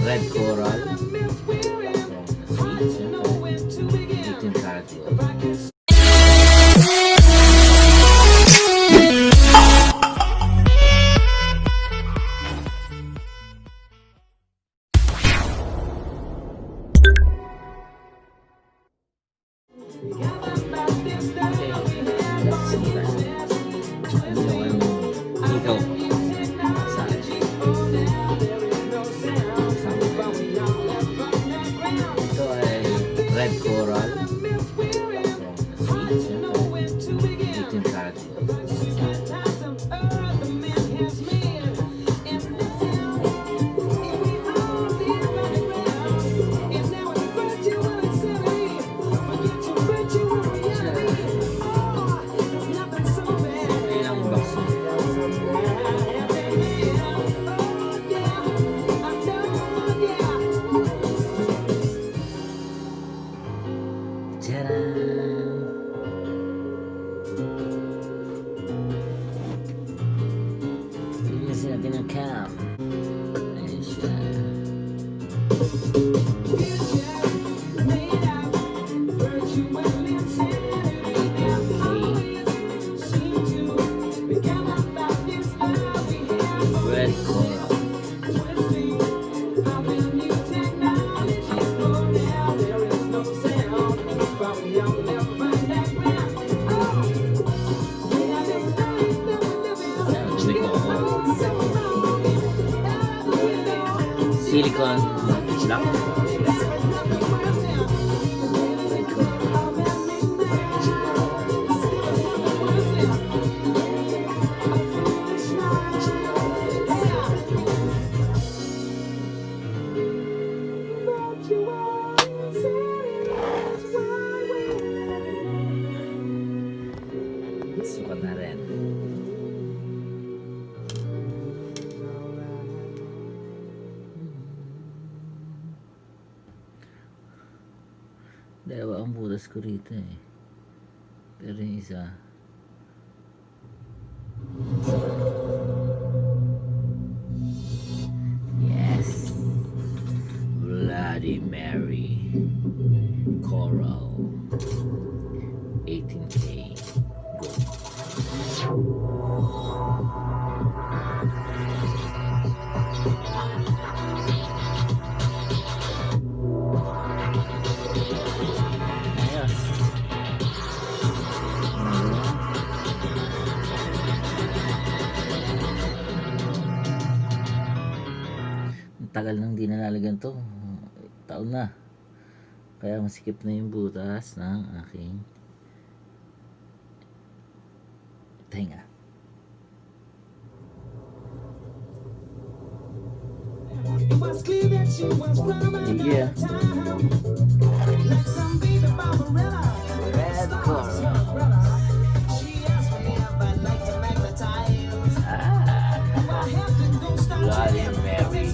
Red coral from sweet, 18 karat gold. Red coral from sweet, 18 karat gold. Ilang box yun? Tadaan! Linisin natin ang cam. Ayan siya. Red coral. Silicone lock. Sukat na rin. Dalawa ang butas ko rito eh. Pero yung isa yes, Bloody Mary Coral 18K gold. Tagal nang di nalalagyan to, taon na, kaya masikip na yung butas ng aking tenga. Yeah. Red coral. Bloody Mary.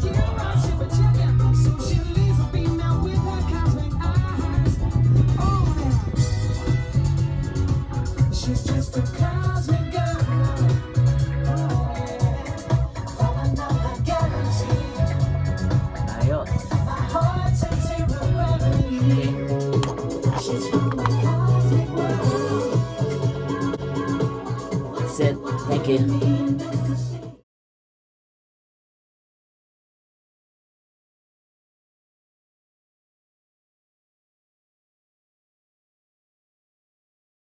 She's just a cosmic girl. Oh, yeah. For another guarantee. Ayos. My heart takes zero gravity. She's from the cosmic world. That's it. Thank you.